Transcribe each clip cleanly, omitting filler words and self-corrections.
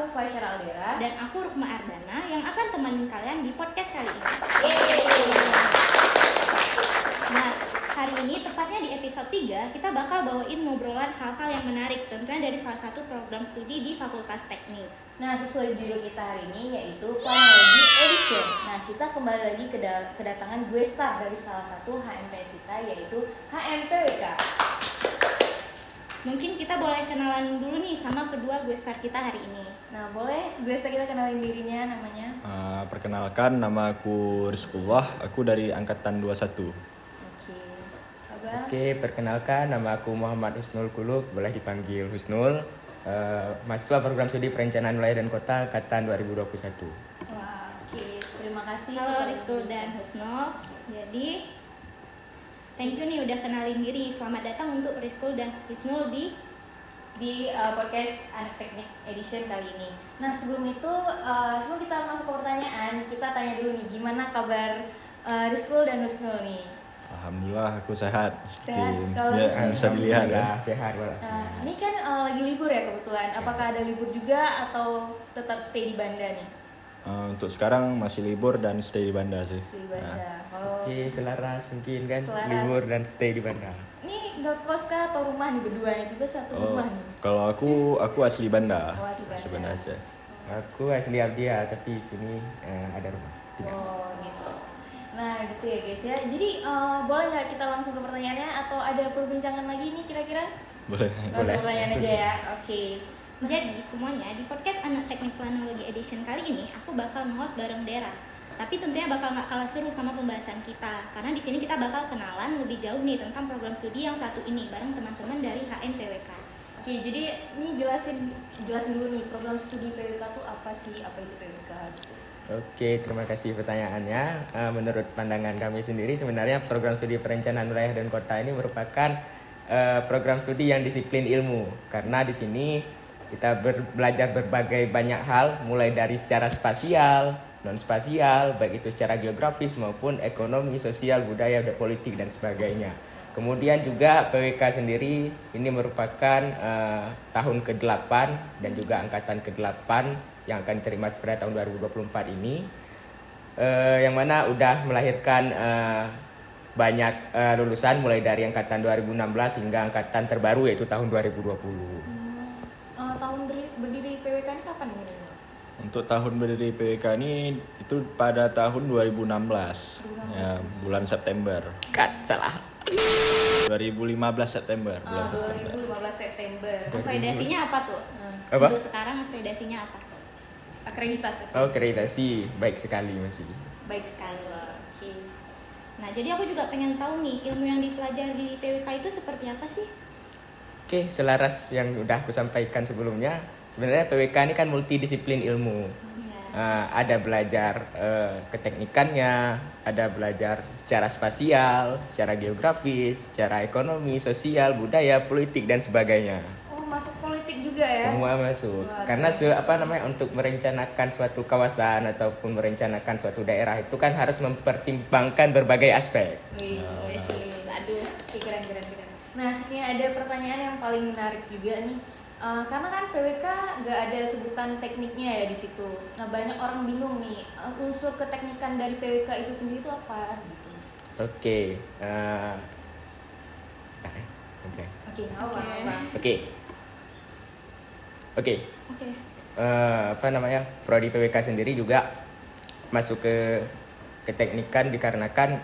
aku Faisal Aldera. Dan aku Rukma Ardana yang akan temenin kalian di podcast kali ini. Nah, hari ini tepatnya di episode 3 kita bakal bawain ngobrolan hal-hal yang menarik tentunya dari salah satu program studi di Fakultas Teknik. Nah, sesuai judul kita hari ini yaitu Planology Edition. Nah, kita kembali lagi kedatangan gue star dari salah satu HMPS kita yaitu HMPWK. Mungkin kita boleh kenalan dulu nih sama kedua gue star kita hari ini. Nah, boleh gue star kita kenalin dirinya, namanya? Perkenalkan, nama aku Rizkullah, aku dari Angkatan 21. Oke, perkenalkan, nama aku Muhammad Husnul Kulub, boleh dipanggil Husnul. Mahasiswa program studi perencanaan wilayah dan kota angkatan 2021. Wah, oke. Terima kasih. Halo Rizkul dan Husnul. Jadi, thank you nih udah kenalin diri. Selamat datang untuk Rizkul dan Husnul di podcast Anak Teknik Edition kali ini. Nah, sebelum itu, sebelum kita masuk ke pertanyaan, kita tanya dulu nih, gimana kabar Rizkul dan Husnul nih? Alhamdulillah aku sehat. Sehat? Kalau Ya, Rizkul? bisa dilihat ya. Sehat. Nah, ini kan lagi libur ya kebetulan. Apakah ada libur juga atau tetap stay di Banda nih? Untuk sekarang masih libur dan stay di Banda sih. Stay di Banda. Kalau Oke, selaras mungkin kan, Selaras. libur dan stay di Banda. ini nggak kos kah atau rumah nih berdua nih? Juga satu rumah nih. Kalau aku asli Banda. Oh, asli Banda. Aceh. Aku asli Abdia, tapi sini ada rumah. Oh, gitu. Nah, gitu ya guys ya. Jadi boleh nggak kita langsung ke pertanyaannya atau ada perbincangan lagi nih kira-kira? Boleh. Langsung ke pertanyaan aja ya. Oke. Jadi semuanya di podcast Anak Teknik Planology Edition kali ini aku bakal nge-host bareng Dera. Tapi tentunya bakal nggak kalah seru sama pembahasan kita karena di sini kita bakal kenalan lebih jauh nih tentang program studi yang satu ini bareng teman-teman dari HMPWK. Oke, jadi ini jelasin dulu nih program studi PWK tuh apa sih? Apa itu PWK gitu. Oke, terima kasih pertanyaannya. Menurut pandangan kami sendiri, sebenarnya program studi perencanaan wilayah dan kota ini merupakan program studi yang disiplin ilmu. Karena di sini kita belajar berbagai banyak hal, mulai dari secara spasial, non spasial, baik itu secara geografis maupun ekonomi, sosial, budaya, politik dan sebagainya. Kemudian juga PWK sendiri ini merupakan tahun ke-8 dan juga angkatan ke-8 yang akan diterima pada tahun 2024 ini, yang mana udah melahirkan banyak lulusan mulai dari angkatan 2016 hingga angkatan terbaru yaitu tahun 2020. Tahun berdiri PWK ini kapan ini? Untuk tahun berdiri PWK ini itu pada tahun 2016. Ya, bulan September. Salah. 2015 September. Bulan September. 2015 September. Akreditasinya apa tuh? Apa? Untuk sekarang akreditasinya apa? Akreditasi. Oh, akreditasi baik sekali masih. Baik sekali. Oke. Nah, jadi aku juga pengen tahu nih ilmu yang dipelajari di PWK itu seperti apa sih? Oke, selaras yang udah aku sampaikan sebelumnya, sebenarnya PWK ini kan multidisiplin ilmu. Ada belajar keteknikannya, ada belajar secara spasial, secara geografis, secara ekonomi, sosial, budaya, politik dan sebagainya. Oh, masuk politik juga ya? Semua masuk. Waduh. Karena untuk merencanakan suatu kawasan ataupun merencanakan suatu daerah itu kan harus mempertimbangkan berbagai aspek. Wih, aduh, keren. Nah, ini ada pertanyaan yang paling menarik juga nih. Karena kan PWK nggak ada sebutan tekniknya ya di situ. Nah, banyak orang bingung nih, unsur keteknikan dari PWK itu sendiri itu apa? Gitu. Oke. Oke. Prodi PWK sendiri juga masuk ke keteknikan dikarenakan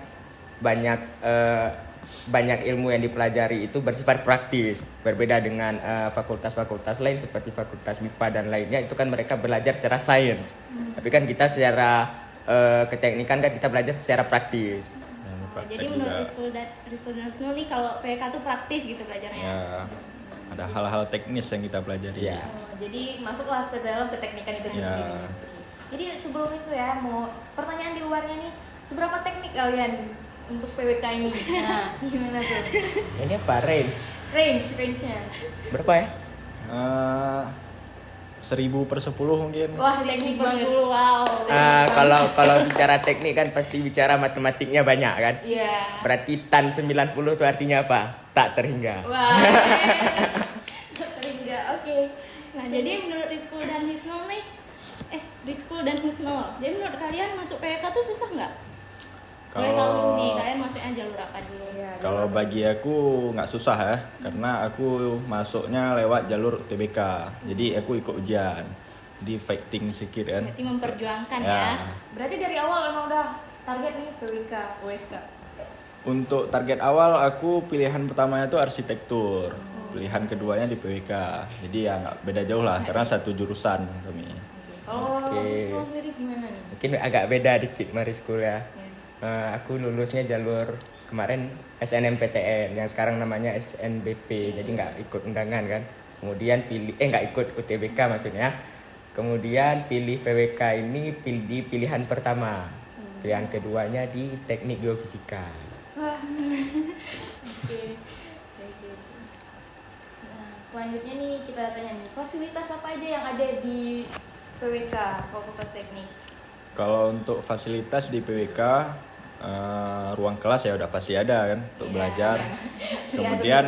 banyak ilmu yang dipelajari itu bersifat praktis, berbeda dengan fakultas-fakultas lain seperti fakultas MIPA dan lainnya, itu kan mereka belajar secara sains. Tapi kan kita secara keteknikan kan kita belajar secara praktis. Jadi menurut Rizkul dan Husnul nih kalau PWK itu praktis gitu belajarnya. Ya, ada hal-hal teknis yang kita pelajari. Ya. Jadi masuklah ke dalam keteknikan itu Ya. sendiri. Jadi sebelum itu ya, mau pertanyaan di luarnya nih, seberapa teknik kalian untuk PWK ini? Nah, gimana tuh? Ini apa Range-nya. berapa ya? 1000/10 mungkin. Wah, teknik banget. Wow. Kalau bicara teknik kan pasti bicara matematiknya banyak kan? Iya. Berarti tan 90 itu artinya apa? Tak terhingga. Wah. Terhingga. Oke. Nah, jadi menurut Rizkul dan Husnul nih Rizkul dan Husnul. Jadi menurut kalian masuk PWK tuh susah nggak? Boleh tahu dulu nih, kalian masuknya jalur apa dulu? Iya, Kalau bagi aku nggak susah ya, karena aku masuknya lewat jalur UTBK. Jadi aku ikut ujian, di fighting sedikit kan. Berarti memperjuangkan Ya. ya. berarti dari awal emang udah target nih PWK, USK. Untuk target awal aku pilihan pertamanya itu arsitektur, pilihan keduanya di PWK. Jadi ya nggak beda jauh lah, karena satu jurusan kami. Kalau Oke. Husnul sendiri gimana nih? Mungkin agak beda dikit Mariskul ya. Ya. Aku lulusnya jalur kemarin SNMPTN yang sekarang namanya SNBP, jadi nggak ikut undangan kan. Kemudian nggak ikut UTBK maksudnya. Kemudian pilih PWK ini di pilihan pertama. Pilihan keduanya di Teknik Geofisika. Wah. Oke. Kayak gitu. Nah, selanjutnya nih kita tanya nih, fasilitas apa aja yang ada di PWK, Fakultas Teknik? Kalau untuk fasilitas di PWK, ruang kelas ya udah pasti ada kan untuk Iya. belajar. Kemudian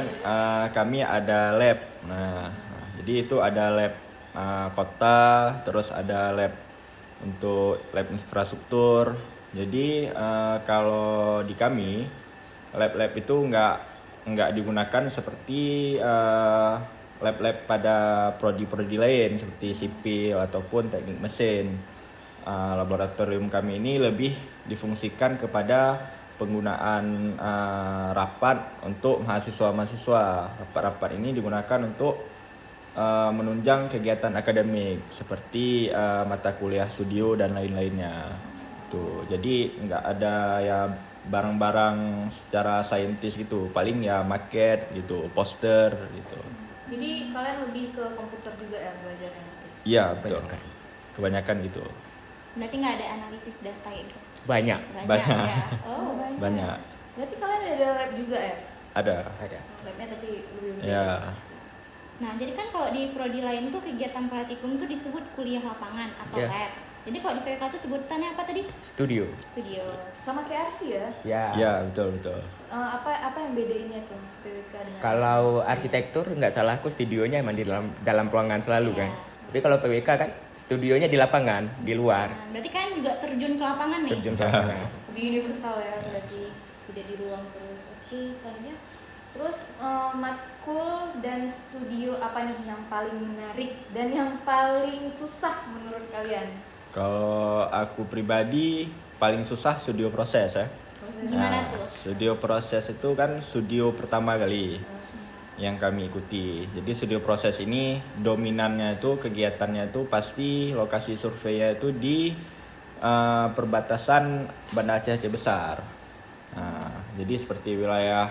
kami ada lab. Nah, jadi itu ada lab kota, terus ada lab untuk lab infrastruktur. Jadi kalau di kami lab-lab itu nggak digunakan seperti lab-lab pada prodi-prodi lain seperti sipil ataupun teknik mesin. Laboratorium kami ini lebih difungsikan kepada penggunaan rapat untuk mahasiswa-mahasiswa. Rapat-rapat ini digunakan untuk menunjang kegiatan akademik seperti mata kuliah studio dan lain-lainnya. Tuh, jadi nggak ada ya barang-barang secara saintis gitu, paling ya maket gitu, poster gitu. Jadi kalian lebih ke komputer juga ya belajarnya? Iya betul, Kebanyakan. kebanyakan gitu. Berarti nggak ada analisis data gitu? Banyak. Banyak. ya. Oh, Banyak. Berarti kalian ada lab juga ya? Ada. Labnya tapi lebih Ya. Nah, jadi kan kalau di prodi lain tuh kegiatan praktikum tuh disebut kuliah lapangan atau Ya. lab. Jadi kalau di PWK tuh sebutannya apa tadi? Studio. Studio. sama kayak RC ya? Ya. Ya betul betul. Apa yang bedainnya tuh PWK dengan Kalau RC? arsitektur nggak salah aku studionya emang di dalam ruangan selalu Iya. kan. Tapi kalau PWK kan studionya di lapangan, di luar. Nah, berarti kalian juga terjun ke lapangan nih? Terjun ke lapangan. Lebih universal ya, berarti tidak di ruang terus. Oke, selanjutnya terus matkul dan studio apa nih yang paling menarik dan yang paling susah menurut kalian? Kalau aku pribadi paling susah studio proses ya. Gimana tuh? Studio proses itu kan studio pertama kali yang kami ikuti. Jadi studio proses ini dominannya itu kegiatannya itu pasti lokasi surveinya itu di perbatasan Banda Aceh Besar. Nah, jadi seperti wilayah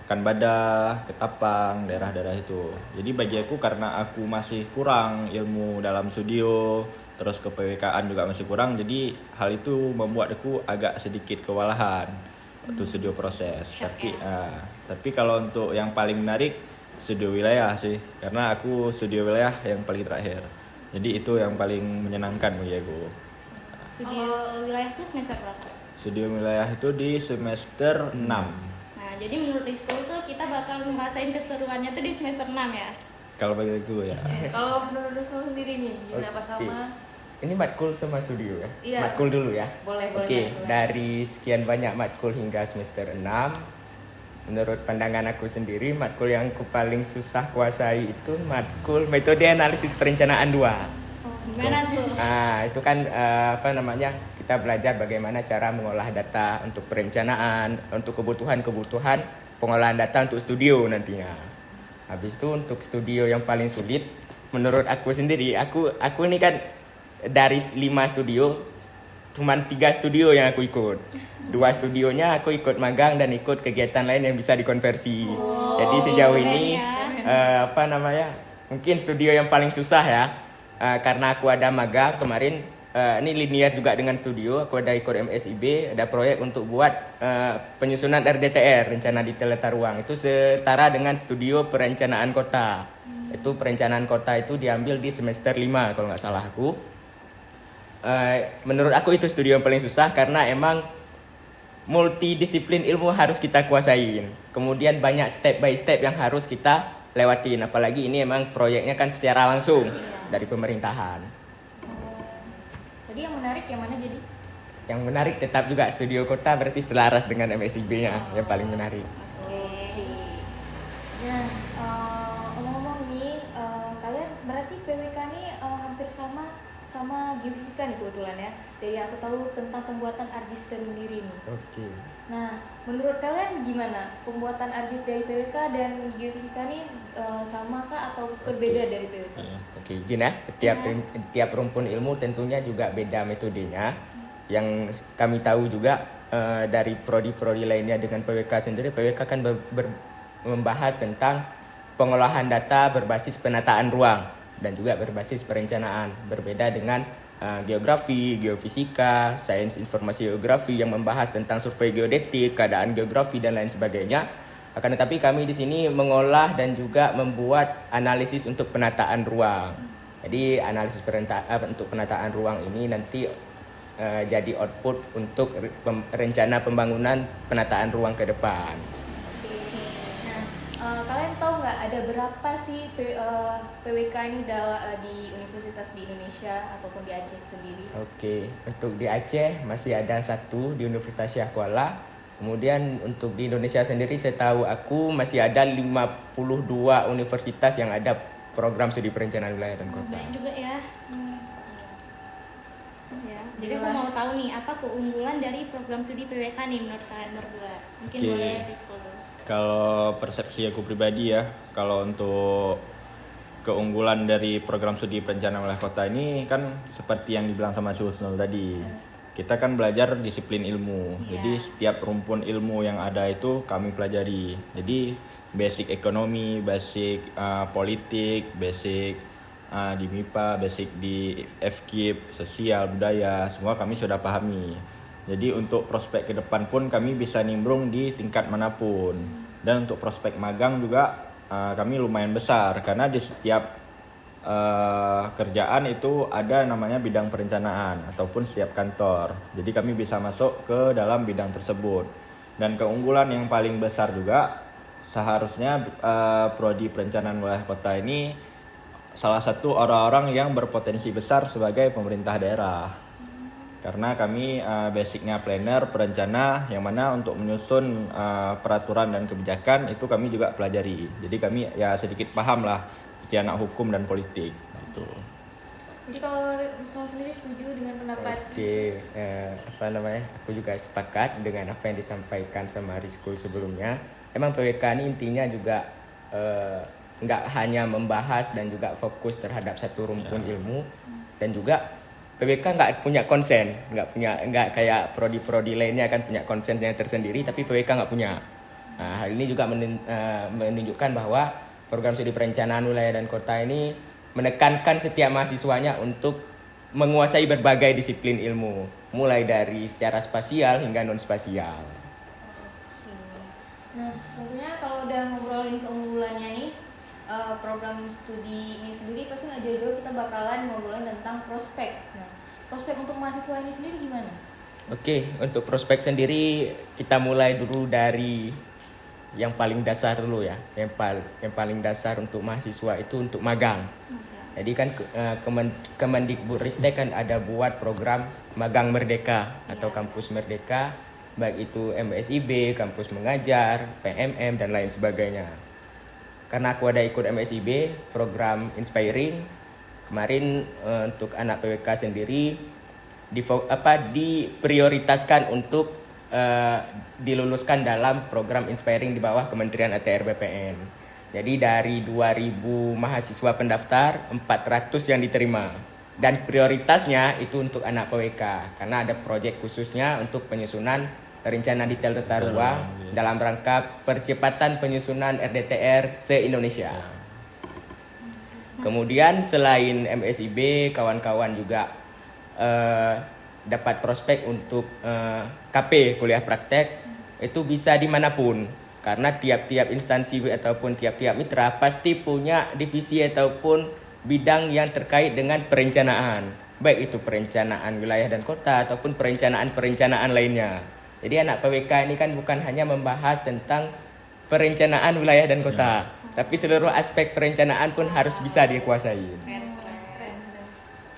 Pekanbadak, Ketapang, daerah-daerah itu. Jadi bagi aku karena aku masih kurang ilmu dalam studio, terus ke PWK-an juga masih kurang, jadi hal itu membuat aku agak sedikit kewalahan waktu studio proses. Tapi kalau untuk yang paling menarik studio wilayah sih, karena aku studio wilayah yang paling terakhir. Jadi itu yang paling menyenangkan bagi aku. Studio wilayah itu semester berapa? Studio wilayah itu di semester 6. Nah, jadi menurut Rizko tuh kita bakal ngerasain keseruannya tuh di semester 6 ya? Kalau bagi aku ya. Kalau menurut Rizal sendiri nih, gimana apa Oke. sama? Ini matkul sama studio ya? Iya. Matkul dulu ya? Boleh. Oke, dari sekian banyak matkul hingga semester 6, menurut pandangan aku sendiri, matkul yang aku paling susah kuasai itu matkul metode analisis perencanaan 2. Oh, gimana tuh? Nah, itu kan kita belajar bagaimana cara mengolah data untuk perencanaan, untuk kebutuhan pengolahan data untuk studio nantinya. Habis itu untuk studio yang paling sulit, menurut aku sendiri, aku ini kan dari 5 studio, cuman 3 studio yang aku ikut. 2 studionya aku ikut magang dan ikut kegiatan lain yang bisa dikonversi. Jadi sejauh ini mungkin studio yang paling susah ya, karena aku ada magang kemarin. Ini linear juga dengan studio, aku ada ikut MSIB, ada proyek untuk buat penyusunan RDTR, rencana detail tata ruang. Itu setara dengan studio perencanaan kota. Itu perencanaan kota itu diambil di semester 5 kalau nggak salah aku. Menurut aku itu studio yang paling susah karena emang multidisiplin ilmu harus kita kuasain. Kemudian banyak step by step yang harus kita lewatin. Apalagi ini emang proyeknya kan secara langsung dari pemerintahan. Tadi yang menarik yang mana jadi? Yang menarik tetap juga studio kota, berarti selaras dengan MSIB-nya yang paling menarik. Oke. Nah, ngomong-ngomong nih, kalian berarti PWK nih hampir sama geofisika nih kebetulan ya. Dari aku tahu tentang pembuatan ArcGIS sendiri nih. Oke. Nah, menurut kalian gimana pembuatan ArcGIS dari PWK dan geofisika nih sama kah atau berbeda dari PWK? Oke, izin ya. Tiap rumpun ilmu tentunya juga beda metodenya. Yang kami tahu juga dari prodi-prodi lainnya dengan PWK sendiri, PWK kan membahas tentang pengolahan data berbasis penataan ruang dan juga berbasis perencanaan. Berbeda dengan geografi, geofisika, sains informasi geografi yang membahas tentang survei geodetik, keadaan geografi dan lain sebagainya. Akan tetapi kami di sini mengolah dan juga membuat analisis untuk penataan ruang. Jadi analisis untuk penataan ruang ini nanti jadi output untuk rencana pembangunan penataan ruang ke depan. Nah, kalian tahu nggak ada berapa sih PWK ini di universitas di Indonesia ataupun di Aceh sendiri? Oke, untuk di Aceh masih ada 1 di Universitas Syah Kuala. Kemudian untuk di Indonesia sendiri setahu aku masih ada 52 universitas yang ada program studi perencanaan wilayah dan kota. Banyak juga ya. Ya, jadi aku mau tahu nih apa keunggulan dari program studi PWK nih menurut kalian berdua. Mungkin Oke. boleh Rizko dulu. Kalau persepsi aku pribadi ya, kalau untuk keunggulan dari program studi perencanaan wilayah kota ini kan seperti yang dibilang sama Susnul tadi. Kita kan belajar disiplin ilmu. Jadi setiap rumpun ilmu yang ada itu kami pelajari. Jadi basic ekonomi, basic politik, basic di MIPA, basic di FKIP, sosial, budaya, semua kami sudah pahami. Jadi untuk prospek ke depan pun kami bisa nimbrung di tingkat manapun. Dan untuk prospek magang juga kami lumayan besar karena di setiap kerjaan itu ada namanya bidang perencanaan ataupun setiap kantor. Jadi kami bisa masuk ke dalam bidang tersebut. Dan keunggulan yang paling besar juga seharusnya prodi perencanaan wilayah kota ini salah satu orang-orang yang berpotensi besar sebagai pemerintah daerah. Karena kami basicnya planner, perencana, yang mana untuk menyusun peraturan dan kebijakan itu kami juga pelajari. Jadi kami ya sedikit paham lah seperti anak hukum dan politik. Gitu. Jadi kalau Rizal sendiri setuju dengan pendapat Oke, aku juga sepakat dengan apa yang disampaikan sama Rizko sebelumnya. Emang PWK ini intinya juga nggak hanya membahas dan juga fokus terhadap satu rumpun ilmu, dan juga PWK nggak punya konsen, nggak kayak prodi-prodi lainnya kan punya konsen yang tersendiri, tapi PWK nggak punya. Nah, hal ini juga menunjukkan bahwa program studi perencanaan wilayah dan kota ini menekankan setiap mahasiswanya untuk menguasai berbagai disiplin ilmu, mulai dari secara spasial hingga non spasial. Nah, tentunya kalau udah ngobrolin keunggulannya nih, program studi ini sendiri pasti nggak jauh-jauh kita bakalan ngobrolin tentang prospek. Nah, prospek untuk mahasiswa ini sendiri gimana? Oke, untuk prospek sendiri kita mulai dulu dari yang paling dasar dulu ya. Yang paling dasar untuk mahasiswa itu untuk magang. Jadi kan Kemendikbudristek kan ada buat program magang merdeka atau kampus merdeka, baik itu MSIB, kampus mengajar, PMM dan lain sebagainya. Karena aku ada ikut MSIB, program Inspiring, kemarin untuk anak PWK sendiri diprioritaskan untuk diluluskan dalam program Inspiring di bawah Kementerian ATR BPN. Jadi dari 2000 mahasiswa pendaftar, 400 yang diterima. Dan prioritasnya itu untuk anak PWK karena ada proyek khususnya untuk penyusunan rencana detail tata ruang dalam rangka percepatan penyusunan RDTR se-Indonesia. Kemudian selain MSIB, kawan-kawan juga dapat prospek untuk KP, kuliah praktek, itu bisa dimanapun. Karena tiap-tiap instansi ataupun tiap-tiap mitra pasti punya divisi ataupun bidang yang terkait dengan perencanaan. Baik itu perencanaan wilayah dan kota ataupun perencanaan lainnya. Jadi anak PWK ini kan bukan hanya membahas tentang perencanaan wilayah dan kota, tapi seluruh aspek perencanaan pun harus bisa dikuasai.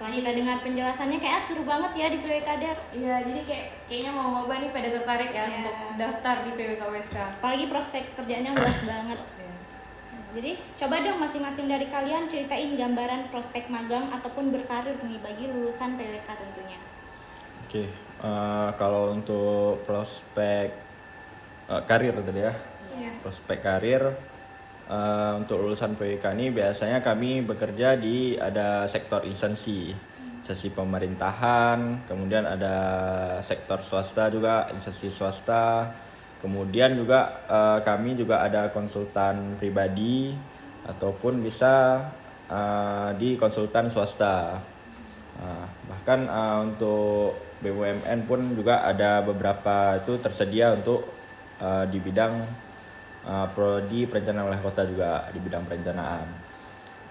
Setelahnya Ketika dengar penjelasannya kayak seru banget ya di PWK Der. Iya, jadi kayaknya mau nyoba nih, pada tertarik ya Iya. untuk daftar di PWK USK. Apalagi prospek kerjaannya luas banget. Iya. Jadi coba dong masing-masing dari kalian ceritain gambaran prospek magang ataupun berkarir nih bagi lulusan PWK tentunya. Oke, kalau untuk prospek karir tadi ya, Iya. prospek karir untuk lulusan PWK ini biasanya kami bekerja di ada sektor instansi pemerintahan, kemudian ada sektor swasta juga, instansi swasta, kemudian juga kami juga ada konsultan pribadi ataupun bisa di konsultan swasta. Bahkan untuk BUMN pun juga ada beberapa itu tersedia untuk di bidang prodi perencanaan wilayah kota juga di bidang perencanaan.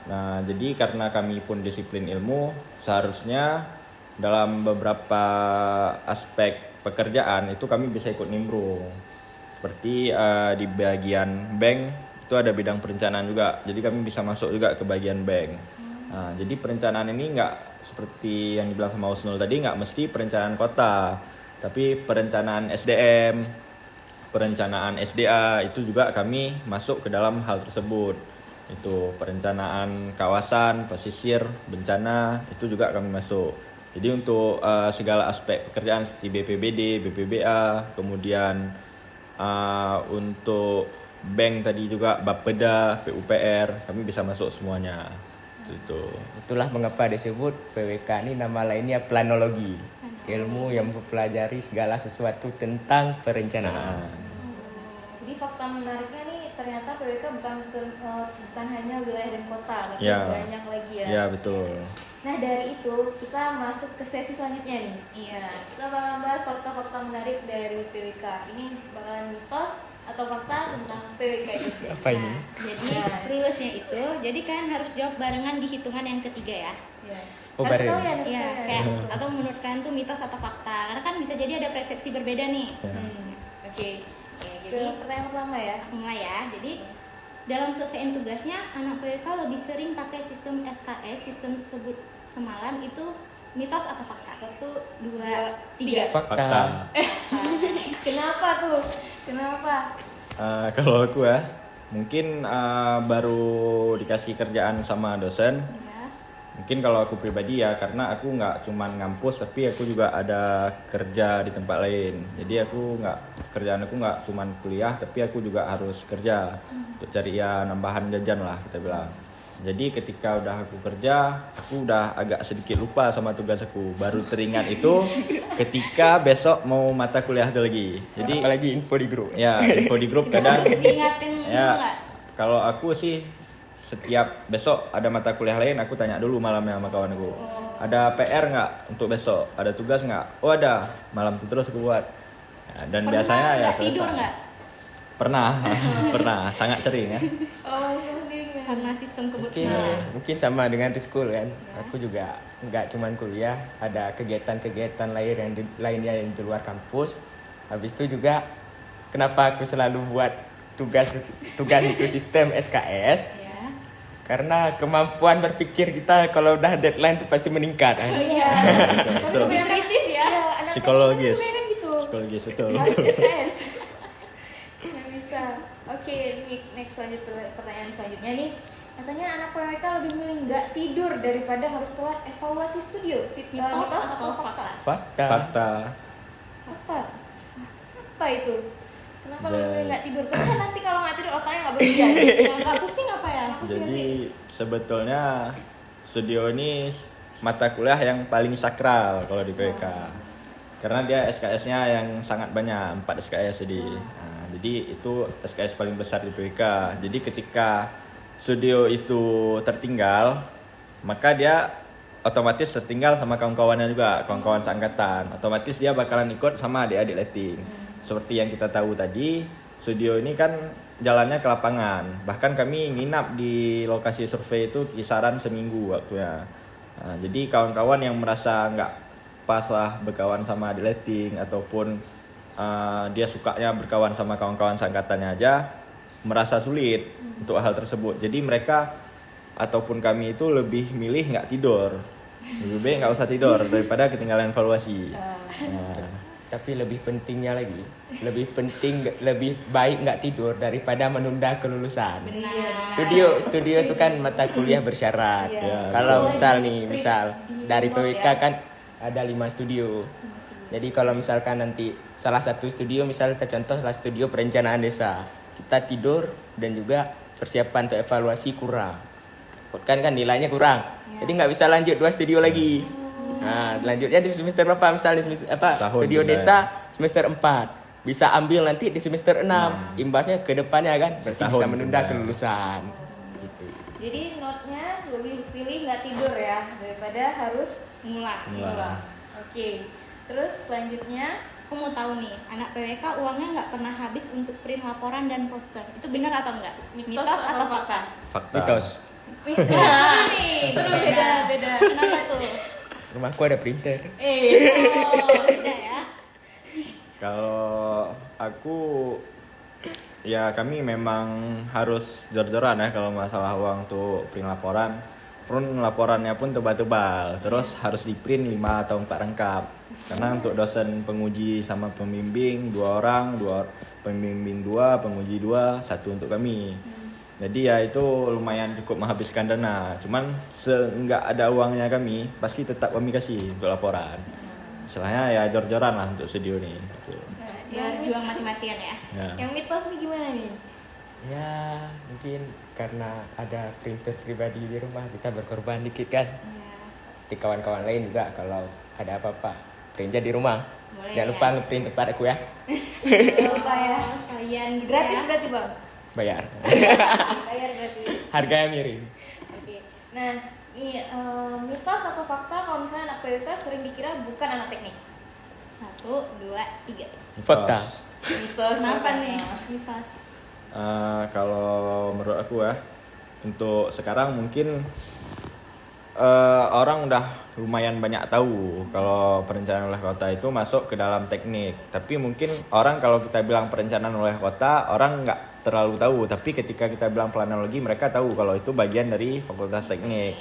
Nah, jadi karena kami pun disiplin ilmu, seharusnya dalam beberapa aspek pekerjaan itu kami bisa ikut nimbrung. Seperti di bagian bank itu ada bidang perencanaan juga, jadi kami bisa masuk juga ke bagian bank. Nah, jadi perencanaan ini nggak seperti yang dibilang sama Husnul tadi, nggak mesti perencanaan kota, tapi perencanaan SDM, perencanaan SDA itu juga kami masuk ke dalam hal tersebut. Itu perencanaan kawasan, pesisir, bencana itu juga kami masuk. Jadi untuk segala aspek pekerjaan seperti BPBD, BPBA, kemudian untuk bank tadi juga Bapeda, PUPR, kami bisa masuk semuanya. Itu. Itulah mengapa disebut PWK ini nama lainnya planologi. Ilmu yang mempelajari segala sesuatu tentang perencanaan. Jadi fakta menariknya nih, ternyata PWK bukan hanya wilayah dan kota, tapi Ya. banyak lagi ya. Ya, betul. Nah, dari itu kita masuk ke sesi selanjutnya nih. Iya, kita bakal bahas fakta-fakta menarik dari PWK. Ini bakalan mitos atau fakta tentang PWK itu. Apa ini? Jadi Nah. rulusnya itu, jadi kalian harus jawab barengan di hitungan yang ketiga ya. Iya. Oh, Harus bareng. kalian, harus Iya, kalian. kayak atau menurut kalian tuh mitos atau fakta? Karena kan bisa jadi ada persepsi berbeda nih. Ya. Oke. Jadi Ke pertanyaan pertama ya. aku mulai ya. Jadi dalam selesaiin tugasnya, anak PWK lebih sering pakai sistem SKS, sistem sebut semalam itu mitos atau fakta? 1, 2, 3. 2, 3. Fakta. Kenapa tuh? Kenapa? Kalau aku ya, mungkin baru dikasih kerjaan sama dosen. Ya. Mungkin kalau aku pribadi ya, karena aku nggak cuman ngampus, tapi aku juga ada kerja di tempat lain. Jadi kerjaan aku nggak cuman kuliah, tapi aku juga harus kerja untuk cari ya nambahan jajan lah kita bilang. Jadi ketika udah aku kerja, aku udah agak sedikit lupa sama tugas aku. Baru teringat itu ketika besok mau mata kuliah itu lagi. Jadi Apalagi info di grup. ya info di grup kadang Harus diingatin dulu ya, nggak? kalau aku sih setiap besok ada mata kuliah lain aku tanya dulu malamnya sama kawan aku. Ada PR nggak untuk besok? Ada tugas nggak? Oh ada. Malam itu terus aku buat. Ya, dan Pernah biasanya ya nggak tidur selesai. nggak? Pernah, pernah, sangat sering ya. Oh, sendiri. Karena sistem kebut Mungkin, semalam. mungkin sama dengan di school kan. Aku juga nggak cuman kuliah, ada kegiatan-kegiatan lainnya yang di luar kampus. Habis itu juga kenapa aku selalu buat tugas itu sistem SKS? Ya. Karena kemampuan berpikir kita kalau udah deadline itu pasti meningkat kan. Iya. Betul. Tapi kritis ya. Anak Psikologis. teknik kan gitu. Psikologis betul. Harus SKS. Nggak bisa. Oke, next pertanyaan selanjutnya nih. Katanya anak PWK lebih milih nggak tidur daripada harus telat evaluasi studio. Mitos atau fakta? Fakta. Fakta. Fakta. Fakta itu. Kenapa lebih Dan- milih nggak tidur? Terus kan nanti kalau nggak tidur otaknya nggak bekerja. Nggak pusing apa ya? Jadi sebetulnya studio ini mata kuliah yang paling sakral kalau di PWK. Karena dia SKS-nya yang sangat banyak, 4 SKS jadi. Nah, jadi itu SKS paling besar di PWK. Jadi ketika studio itu tertinggal, maka dia otomatis tertinggal sama kawan-kawannya juga, kawan-kawan seangkatan. Otomatis dia bakalan ikut sama adik-adik letting. Seperti yang kita tahu tadi, studio ini kan jalannya ke lapangan. Bahkan kami nginap di lokasi survei itu kisaran seminggu waktunya. Nah, jadi kawan-kawan yang merasa nggak pas lah berkawan sama adik letting ataupun dia sukanya berkawan sama kawan-kawan seangkatannya aja merasa sulit untuk hal tersebut. Jadi mereka ataupun kami itu lebih milih nggak tidur Lebih baik nggak usah tidur daripada ketinggalan evaluasi. Nah, Tapi lebih pentingnya lagi, lebih baik nggak tidur daripada menunda kelulusan. Studio itu kan mata kuliah bersyarat. Iya. Kalau misal dari PWK kan ada 5 studio. Jadi kalau misalkan nanti salah satu studio, misal kita contoh lah studio perencanaan desa, kita tidur dan juga persiapan untuk evaluasi kurang. Kan nilainya kurang. Jadi nggak bisa lanjut 2 studio lagi. Nah, lanjutnya di semester berapa? Misalnya Tahun studio juga desa semester 4. Bisa ambil nanti di semester 6. Imbasnya ke depannya kan berarti Setahun bisa menunda juga. kelulusan. Gitu. Jadi notnya lebih pilih nggak tidur ya daripada harus Ngulang. ngulang. Oke. Terus selanjutnya Aku mau tahu nih, anak PWK uangnya nggak pernah habis untuk print laporan dan poster. Itu benar atau enggak? mitos atau fakta? fakta. Mitos. Nah, seru beda. Kenapa tuh? Rumahku ada printer. Oh, beda ya. Kalau aku ya kami memang harus jor-joran ya kalau masalah uang untuk print laporan. Print laporannya pun tebal-tebal, terus harus di print 5 atau 4 rangkap. Karena untuk dosen penguji sama pembimbing 2 orang, pembimbing 2, penguji 2, 1 untuk kami. Jadi ya itu lumayan cukup menghabiskan dana. Cuman nggak ada uangnya kami, pasti tetap kami kasih untuk laporan. Istilahnya ya jor-joran lah untuk studio nih. Gitu. Biar juang mati-matian ya. Ya. Yang mitos nih gimana nih? Ya, mungkin karena ada printer pribadi di rumah kita berkorban dikit kan. Di kawan-kawan lain juga kalau ada apa-apa print aja di rumah. Boleh Jangan ya. lupa ngeprint tempat aku ya. Lupa ya. Sekalian gitu Gratis ya. berarti bang? Bayar. Bayar berarti. Harganya miring. Oke. Nah, nih mitos atau fakta kalau misalnya anak PWK sering dikira bukan anak teknik? 1, 2, 3. Fakta. Mitos. Kenapa makanya. nih? Mitos. Kalau menurut aku ya, untuk sekarang mungkin orang udah lumayan banyak tahu kalau perencanaan oleh kota itu masuk ke dalam teknik. Tapi mungkin orang kalau kita bilang perencanaan oleh kota, orang nggak terlalu tahu. Tapi ketika kita bilang planologi, mereka tahu kalau itu bagian dari fakultas teknik.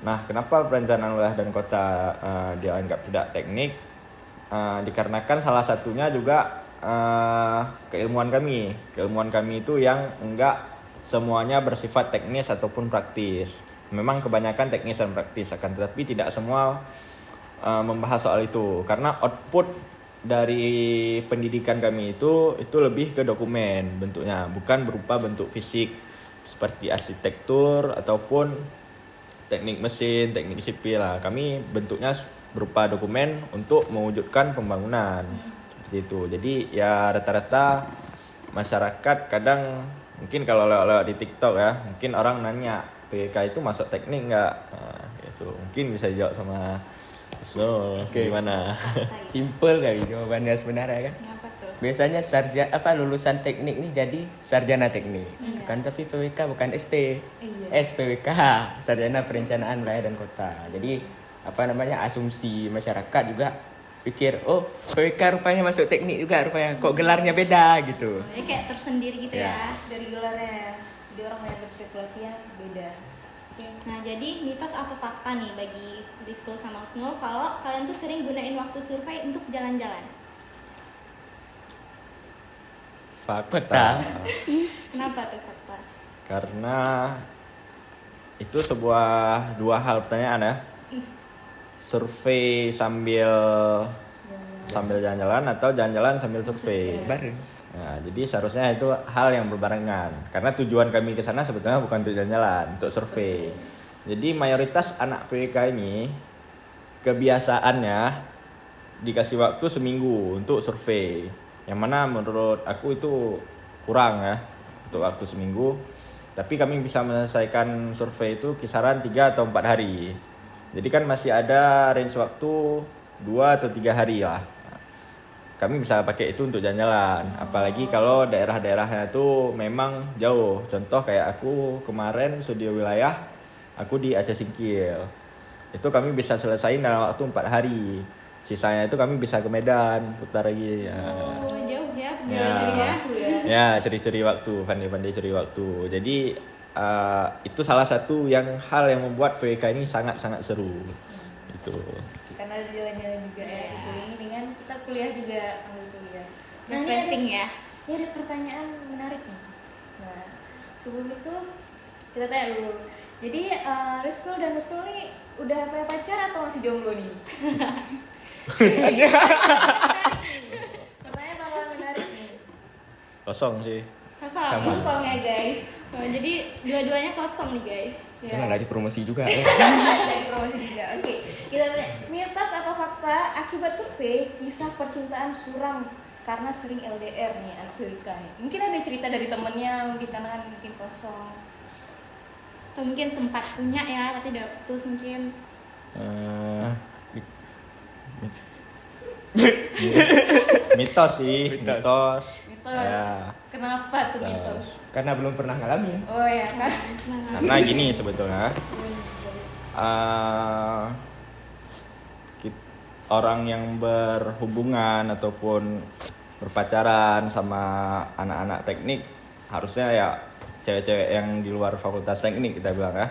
Nah, kenapa perencanaan wilayah dan kota dianggap tidak teknik? Dikarenakan salah satunya juga keilmuan kami itu yang enggak semuanya bersifat teknis ataupun praktis. Memang kebanyakan teknis dan praktis, akan tetapi tidak semua membahas soal itu karena output dari pendidikan kami itu lebih ke dokumen bentuknya, bukan berupa bentuk fisik seperti arsitektur ataupun teknik mesin, teknik sipil lah. Kami bentuknya berupa dokumen untuk mewujudkan pembangunan. Seperti itu. Jadi ya rata-rata masyarakat kadang mungkin kalau lewat di TikTok ya, mungkin orang nanya PWK itu masuk teknik nggak? Nah, gitu. Mungkin bisa dijawab sama Husnul. Oke. Gimana? Simple kali jawabannya sebenarnya kan. Kenapa tuh? Biasanya lulusan teknik ini jadi sarjana teknik. Kan tapi PWK bukan ST. SPWK, sarjana perencanaan wilayah dan kota. Jadi asumsi masyarakat juga pikir PWK rupanya masuk teknik juga rupanya, kok gelarnya beda gitu. Jadi kayak tersendiri gitu ya. Dari gelarnya ya. Jadi orang banyak berspekulasinya beda. Oke. Nah, jadi mitos atau fakta nih bagi Rizkul sama Husnul kalau kalian tuh sering gunain waktu survei untuk jalan-jalan. Fakta. Kenapa tuh fakta? Karena itu dua hal pertanyaan ya. Survei sambil jalan-jalan atau jalan-jalan sambil survei. Bareng. Nah, jadi seharusnya itu hal yang berbarengan. Karena tujuan kami ke sana sebetulnya bukan untuk jalan-jalan, untuk survei. Jadi mayoritas anak PWK ini kebiasaannya dikasih waktu seminggu untuk survei. Yang mana menurut aku itu kurang ya untuk waktu seminggu. Tapi kami bisa menyelesaikan survei itu kisaran 3 atau 4 hari. Jadi kan masih ada range waktu 2 atau 3 hari lah. Kami bisa pakai itu untuk jalan-jalan. Apalagi kalau daerah-daerahnya itu memang jauh. Contoh kayak aku kemarin studi wilayah, aku di Aceh Singkil. Itu kami bisa selesaiin dalam waktu 4 hari. Sisanya itu kami bisa ke Medan, putar lagi. Ya. Oh, jauh ya. Ya. Ya, curi-curi waktu, pandai-pandai curi waktu. Jadi itu salah satu hal yang membuat PWK ini sangat-sangat seru. gitu. Karena ada jalan-jalan juga ya, dikurangi dengan kita kuliah juga sambil kuliah. Nah, Refreshing ya. ini ada pertanyaan menarik nih. Nah, sebelum itu kita tanya dulu. Jadi Rizkul dan Nuskul nih udah punya pacar atau masih jomblo nih? Pertanyaan bakalan menarik nih. Kosong sih. Kosong. Kosong ya guys. Oh, jadi dua-duanya kosong nih guys. Jangan lagi promosi juga ya. Dari promosi juga. Oke, kita tanya mitos atau fakta akibat survei kisah percintaan suram karena sering LDR nih anak PWK nih. Mungkin ada cerita dari temennya, mungkin karena kan mungkin kosong. Atau mungkin sempat punya ya, tapi udah putus mungkin. Eh, mitos sih, mitos. Mitos. Ya. Kenapa tuh mitos? Karena belum pernah ngalamin. Oh ya kan. Karena gini sebetulnya, orang yang berhubungan ataupun berpacaran sama anak-anak teknik harusnya ya cewek-cewek yang di luar fakultas teknik kita bilang ya,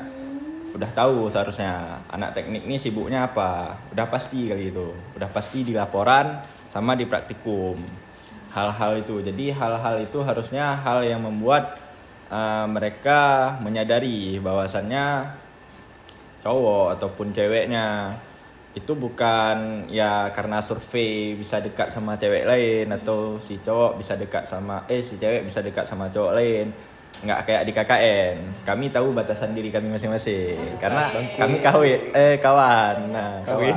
udah tahu seharusnya anak teknik ini sibuknya apa, udah pasti kali itu, udah pasti di laporan sama di praktikum hal-hal itu. Jadi hal-hal itu harusnya hal yang membuat mereka menyadari bahwasannya cowok ataupun ceweknya itu bukan ya karena survei bisa dekat sama cewek lain atau si cowok bisa dekat sama si cewek bisa dekat sama cowok lain. Nggak kayak di KKN. Kami tahu batasan diri kami masing-masing karena kami kawan. Nah, kawan.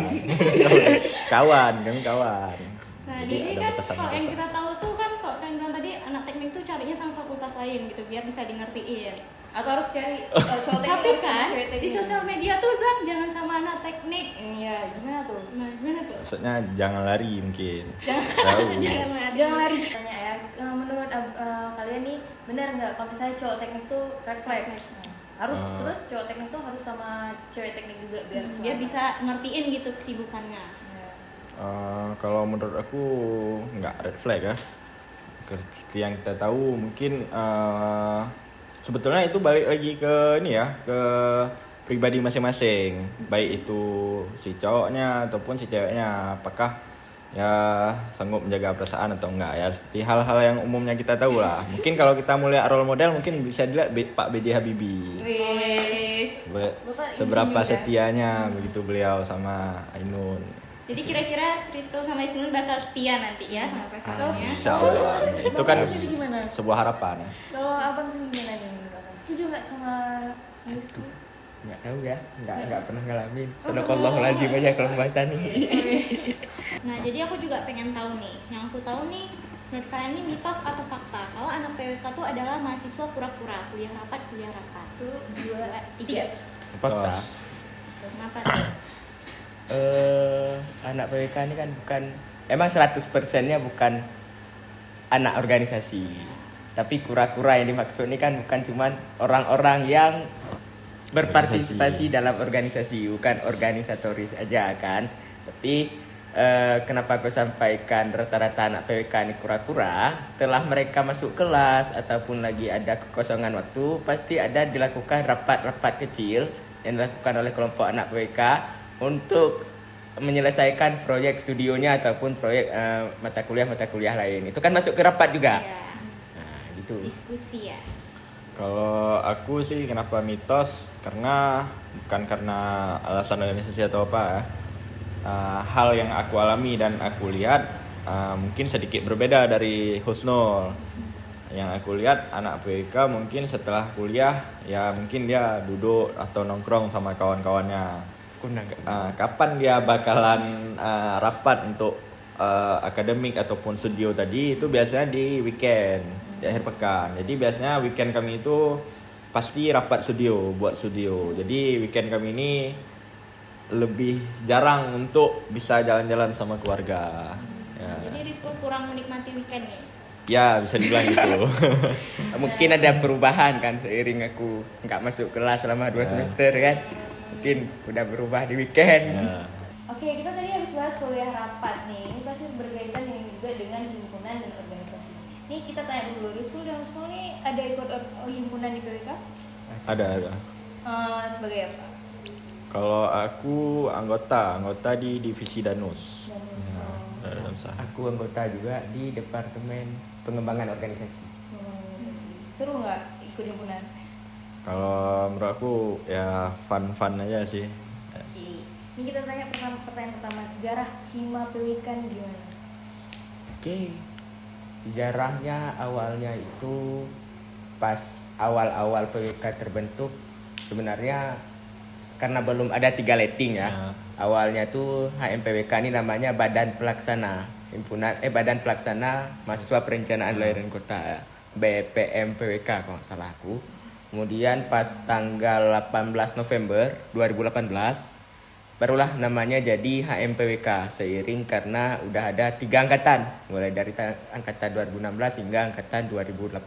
Kawan, kami kawan. Nah, Jadi jadi ada kan batasan-batasan. kalau yang kita tahu tuh kan kalau kalian bilang tadi anak teknik tuh carinya sama fakultas lain gitu biar bisa di ngertiin. Atau harus cari cowok teknik Tapi harus sama kan cewek di teknik. sosial media tuh bilang jangan sama anak teknik. Iya, gimana tuh? Nah, gimana tuh? Maksudnya jangan lari mungkin. Jangan Tahu. Jangan lari. Tanya ya, menurut kalian nih benar nggak kalau misalnya cowok teknik tuh red flag? Nah, harus terus cowok teknik tuh harus sama cewek teknik juga biar Dia selaras. bisa ngertiin gitu kesibukannya. Nah, Kalau menurut aku nggak red flag ya. Seperti yang kita tahu mungkin sebetulnya itu balik lagi ke ini ya, ke pribadi masing-masing, baik itu si cowoknya ataupun si ceweknya, apakah ya sanggup menjaga perasaan atau enggak ya, seperti hal-hal yang umumnya kita tahu lah. Mungkin kalau kita mau lihat role model mungkin bisa dilihat Pak B.J. Habibie. wis. Seberapa insinyur, ya? setianya begitu beliau sama Ainun. Jadi kira-kira Rizkul sama Isnul bakal setia nanti ya sama pasangannya. Insya Allah. Itu kan Jadi gimana? sebuah harapan. Kalau abang sendiri gimana nih? Setuju nggak sama Rizky? Nggak tahu ya, nggak pernah ngalamin. Sadaqallahul azim aja kalau bahasa nih. Nah, jadi aku juga pengen tahu nih. Yang aku tahu nih, menurut kalian ini mitos atau fakta? Kalau anak PWK itu adalah mahasiswa pura-pura, kuliah rapat. 1, 2, 3. Fakta. Kenapa tuh? Anak PWK ini kan bukan, emang 100%-nya bukan anak organisasi. Tapi kura-kura yang dimaksud ini kan bukan cuman orang-orang yang berpartisipasi dalam organisasi, bukan organisatoris aja kan. Tapi kenapa aku sampaikan rata-rata anak PWK ini kura-kura, setelah mereka masuk kelas ataupun lagi ada kekosongan waktu, pasti ada dilakukan rapat-rapat kecil yang dilakukan oleh kelompok anak PWK untuk menyelesaikan proyek studionya ataupun proyek mata kuliah lain. Itu kan masuk ke rapat juga. Ya, Nah, gitu. diskusi ya. Kalau aku sih kenapa mitos, karena bukan karena alasan organisasi atau apa ya. Hal yang aku alami dan aku lihat mungkin sedikit berbeda dari Husnul. Yang aku lihat anak PWK mungkin setelah kuliah ya mungkin dia duduk atau nongkrong sama kawan-kawannya. Kapan dia bakalan rapat untuk akademik ataupun studio tadi, itu biasanya di weekend, di akhir pekan. Jadi biasanya weekend kami itu pasti rapat studio, buat studio. Jadi weekend kami ini lebih jarang untuk bisa jalan-jalan sama keluarga. Ya, Jadi Rizkul kurang menikmati weekend nih. ya bisa dibilang gitu. Mungkin ada perubahan kan seiring aku nggak masuk kelas selama 2 semester kan. Mungkin udah berubah di weekend. Ya. Oke, kita tadi habis bahas kuliah rapat nih. Ini pasti berkaitan juga dengan himpunan dan organisasi. Nih kita tanya dulu, di school nih ada ikut himpunan di PWK? Ada. Sebagai apa? Kalau aku anggota di divisi Danus. Danus. Danus. Aku anggota juga di Departemen Pengembangan Organisasi. Organisasi. Seru nggak ikut himpunan? Kalau menurut aku ya fun aja sih. Oke. Ini kita tanya pertanyaan pertama, sejarah Hima PWK ini gimana? Oke, sejarahnya awalnya itu pas awal-awal PWK terbentuk sebenarnya karena belum ada 3 letting ya. Ya. Awalnya tuh HMPWK ini namanya Badan Pelaksana Badan Pelaksana Mahasiswa Perencanaan Wilayah dan Kota, BPM PWK kalau nggak salah aku. Kemudian pas tanggal 18 November 2018 barulah namanya jadi HMPWK seiring karena udah ada 3 angkatan mulai dari angkatan 2016 hingga angkatan 2018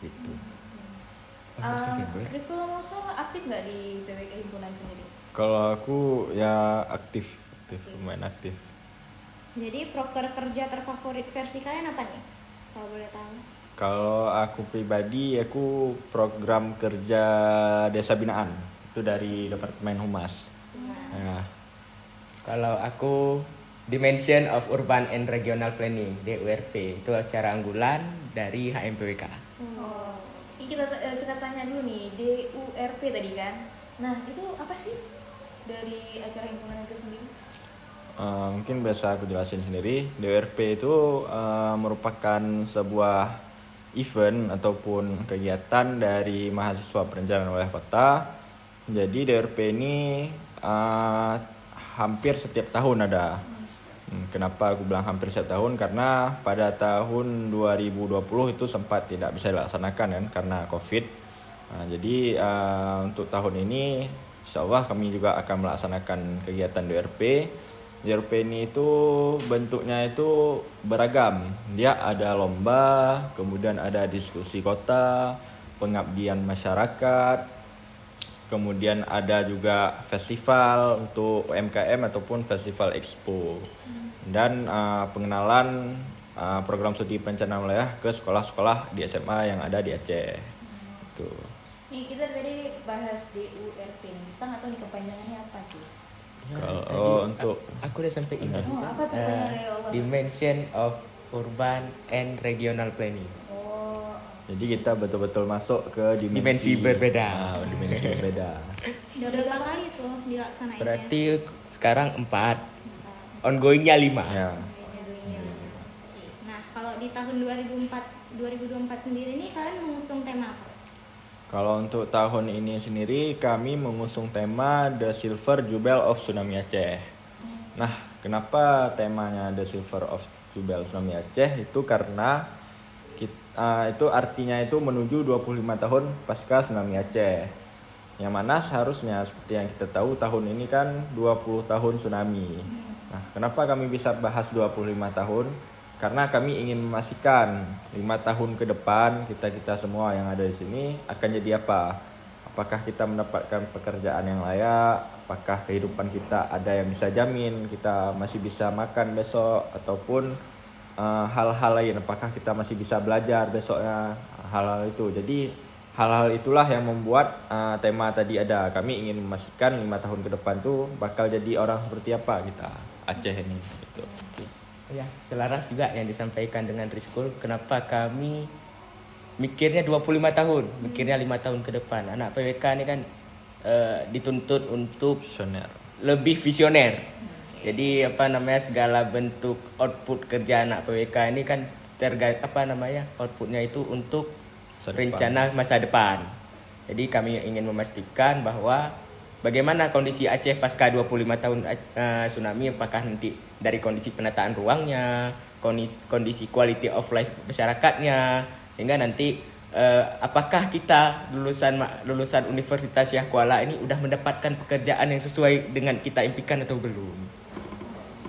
gitu. 18 November. Di sekolah musuh aktif nggak di PWK himpunan sendiri? Kalau aku ya aktif, lumayan aktif. Jadi proker kerja terfavorit versi kalian apa nih? Kalau boleh tahu. Kalau aku pribadi, aku program kerja desa binaan itu dari Departemen Humas. Ya. Kalau aku Dimension of Urban and Regional Planning DURP itu acara unggulan dari HMPWK. Oh. Ini kita tanya dulu nih, DURP tadi kan. Nah, itu apa sih dari acara himpunan itu sendiri? Mungkin biasa aku jelasin sendiri. DURP itu merupakan sebuah event ataupun kegiatan dari mahasiswa perencanaan wilayah kota. Jadi DURP ini hampir setiap tahun ada. Kenapa aku bilang hampir setiap tahun? Karena pada tahun 2020 itu sempat tidak bisa dilaksanakan kan karena COVID. Jadi untuk tahun ini insya Allah kami juga akan melaksanakan kegiatan DURP. DURP ini itu bentuknya itu beragam. Dia ada lomba, kemudian ada diskusi kota, pengabdian masyarakat, kemudian ada juga festival untuk UMKM ataupun festival expo, dan pengenalan program studi perencanaan wilayah ke sekolah-sekolah di SMA yang ada di Aceh. Itu. Nih kita tadi bahas DURP nih, kita nggak tahu nih kepanjangannya apa tuh. Kalau untuk aku udah sampai ini. Oh, apa tuh kepanjangannya ya Allah? Dimension of Urban and Regional Planning. Oh, jadi kita betul-betul masuk ke Dimensi berbeda. Dimensi berbeda. Udah berapa kali tuh dilaksanainnya? Berarti sekarang 4, ongoingnya 5. Ya. oke. Nah, kalau di tahun 2024 sendiri nih kalian mengusung tema apa? Kalau untuk tahun ini sendiri kami mengusung tema The Silver Jubel of Tsunami Aceh. Nah, kenapa temanya The Silver of Jubel Tsunami Aceh? Itu karena itu artinya itu menuju 25 tahun pasca tsunami Aceh. Yang mana seharusnya seperti yang kita tahu tahun ini kan 20 tahun tsunami. Nah, kenapa kami bisa bahas 25 tahun? Karena kami ingin memastikan 5 tahun ke depan kita semua yang ada di sini akan jadi apa? Apakah kita mendapatkan pekerjaan yang layak? Apakah kehidupan kita ada yang bisa jamin? Kita masih bisa makan besok ataupun hal-hal lain? Apakah kita masih bisa belajar besoknya? Hal-hal itu. Jadi hal-hal itulah yang membuat tema tadi ada. Kami ingin memastikan 5 tahun ke depan tuh bakal jadi orang seperti apa kita Aceh ini. Gitu. Ya, selaras juga yang disampaikan dengan Rizkul. Kenapa kami mikirnya 25 tahun, mikirnya 5 tahun ke depan. Anak PWK ini kan dituntut untuk Visioner. lebih visioner. Jadi segala bentuk output kerja anak PWK ini kan outputnya itu untuk Masa depan. rencana masa depan. Jadi kami ingin memastikan bahwa bagaimana kondisi Aceh pasca 25 tahun tsunami, apakah nanti dari kondisi penataan ruangnya, kondisi quality of life masyarakatnya, hingga nanti apakah kita lulusan Universitas Syah Kuala ini udah mendapatkan pekerjaan yang sesuai dengan kita impikan atau belum.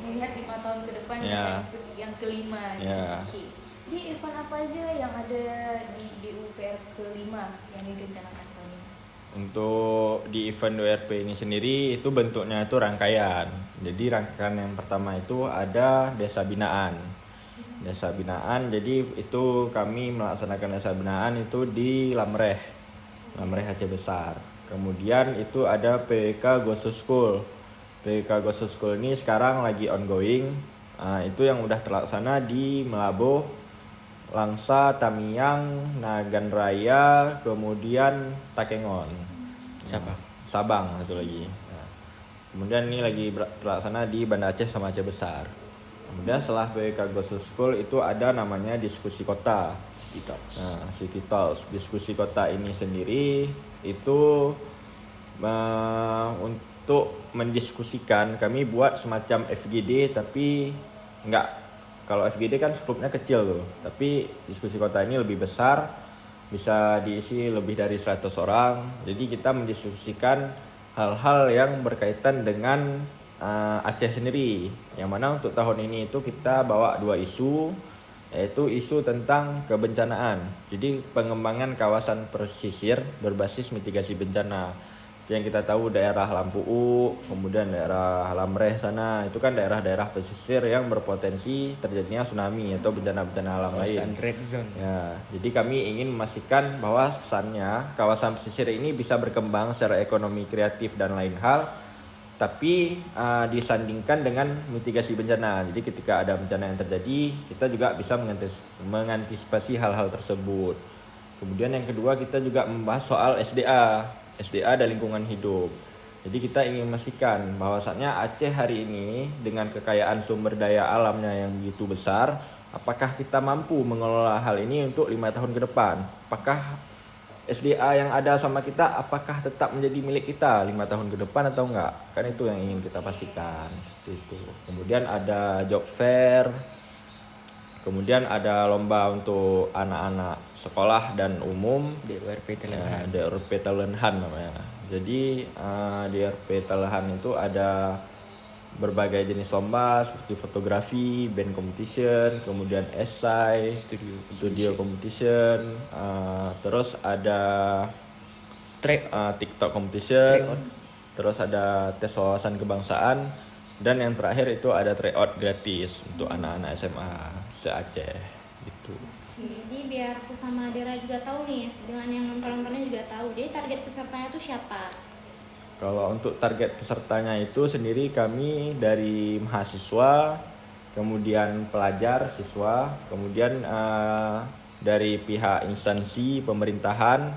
Melihat 5 tahun ke depan Ya. kita yang kelima. Ya. Oke. Jadi event apa aja yang ada di DUPR kelima yang direncanakan tahun ini? Untuk di event DURP ini sendiri itu bentuknya itu rangkaian. Jadi rangkaian yang pertama itu ada desa binaan. Desa binaan, jadi itu kami melaksanakan desa binaan itu di Lamreh Aceh Besar. Kemudian itu ada PWK Go to School. PWK Go to School ini sekarang lagi ongoing. Itu yang udah terlaksana di Melabo, Langsa, Tamiang, Nagan Raya, kemudian Takengon. Sabang satu lagi. Kemudian ini lagi terlaksana di Banda Aceh sama Aceh Besar. Kemudian setelah PWK Go to School itu ada namanya diskusi kota. City Talks. Diskusi kota ini sendiri itu untuk mendiskusikan, kami buat semacam FGD tapi enggak, kalau FGD kan skupnya kecil tuh, tapi diskusi kota ini lebih besar, bisa diisi lebih dari 100 orang. Jadi kita mendiskusikan hal-hal yang berkaitan dengan Aceh sendiri, yang mana untuk tahun ini itu kita bawa 2 isu, yaitu isu tentang kebencanaan. Jadi pengembangan kawasan pesisir berbasis mitigasi bencana. Yang kita tahu daerah Lampu U, kemudian daerah Lamreh sana, itu kan daerah-daerah pesisir yang berpotensi terjadinya tsunami atau bencana-bencana alam lain. Red zone. Ya, jadi kami ingin memastikan bahwasannya kawasan pesisir ini bisa berkembang secara ekonomi, kreatif dan lain hal, tapi disandingkan dengan mitigasi bencana. Jadi ketika ada bencana yang terjadi, kita juga bisa mengantisipasi hal-hal tersebut. Kemudian yang kedua, kita juga membahas soal SDA dan lingkungan hidup. Jadi kita ingin memastikan bahwasannya Aceh hari ini dengan kekayaan sumber daya alamnya yang begitu besar, apakah kita mampu mengelola hal ini untuk 5 tahun ke depan? Apakah SDA yang ada sama kita, apakah tetap menjadi milik kita 5 tahun ke depan atau enggak? Kan itu yang ingin kita pastikan. Itu. Kemudian ada job fair, kemudian ada lomba untuk anak-anak sekolah dan umum, DURP ya, DURP Telehan namanya. Jadi DURP Telehan itu ada berbagai jenis lomba seperti fotografi, band competition, kemudian esai, studio competition, terus ada TikTok competition, terus ada tes wawasan kebangsaan, dan yang terakhir itu ada tryout gratis untuk anak-anak SMA se-Aceh gitu. Jadi biar aku sama Dera juga tahu nih, dengan yang nonton-nontonnya juga tahu. Jadi target pesertanya tuh siapa? Kalau untuk target pesertanya itu sendiri kami dari mahasiswa, kemudian pelajar, siswa, kemudian dari pihak instansi pemerintahan,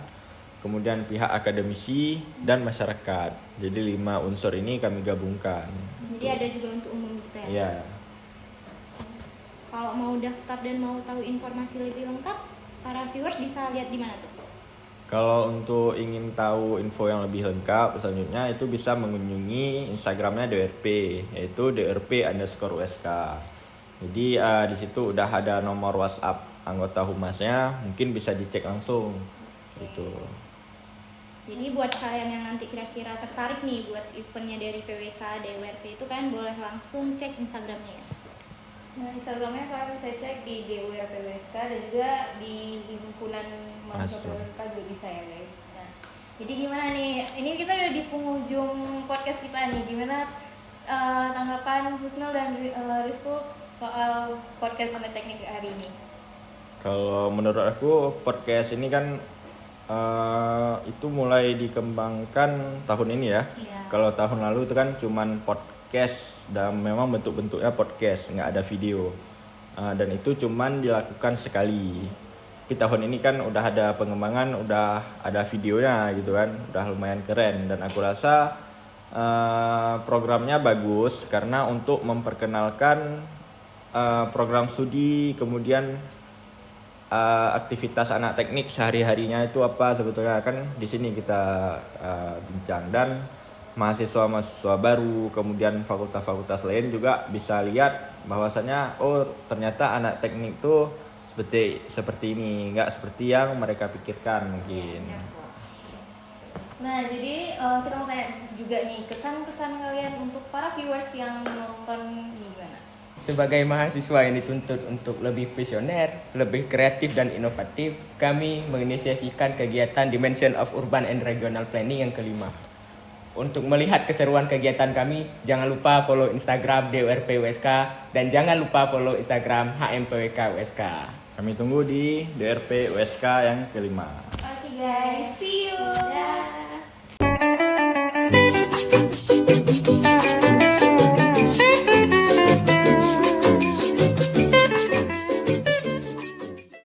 kemudian pihak akademisi dan masyarakat. Jadi 5 unsur ini kami gabungkan. Jadi ada juga untuk umum gitu ya? Iya. Kalau mau daftar dan mau tahu informasi lebih lengkap, para viewers bisa lihat di mana tuh? Kalau untuk ingin tahu info yang lebih lengkap, selanjutnya itu bisa mengunjungi Instagramnya DURP, yaitu DURP_USK. Jadi di situ udah ada nomor WhatsApp anggota humasnya, mungkin bisa dicek langsung. Gitu. Jadi buat kalian yang nanti kira-kira tertarik nih buat eventnya dari PWK DURP itu kan boleh langsung cek Instagramnya ya? Nah, Instagramnya kalian bisa cek di DURP_USK dan juga di himpunan mahasiswa PWK juga bisa ya guys. Nah, jadi gimana nih? Ini kita udah di penghujung podcast kita nih. Gimana tanggapan Husnul dan Rizko soal podcast Anak Teknik hari ini? Kalau menurut aku podcast ini kan itu mulai dikembangkan tahun ini ya. Iya. Kalau tahun lalu itu kan cuman podcast dan memang bentuk-bentuknya podcast, nggak ada video, dan itu cuman dilakukan sekali. Tapi tahun ini kan udah ada pengembangan, udah ada videonya gitu kan, udah lumayan keren, dan aku rasa programnya bagus karena untuk memperkenalkan program studi, kemudian aktivitas anak teknik sehari-harinya itu apa sebetulnya, kan di sini kita bincang, dan mahasiswa-mahasiswa baru, kemudian fakultas-fakultas lain juga bisa lihat bahwasannya oh ternyata anak teknik tuh seperti ini, nggak seperti yang mereka pikirkan mungkin. Nah, jadi kita mau tanya juga nih, kesan-kesan kalian untuk para viewers yang nonton gimana? Sebagai mahasiswa yang dituntut untuk lebih visioner, lebih kreatif dan inovatif, kami menginisiasikan kegiatan Dimension of Urban and Regional Planning yang kelima. Untuk melihat keseruan kegiatan kami, jangan lupa follow Instagram DURP_USK dan jangan lupa follow Instagram HMPWK_USK. Kami tunggu di DURP_USK yang kelima. Oke guys, see you.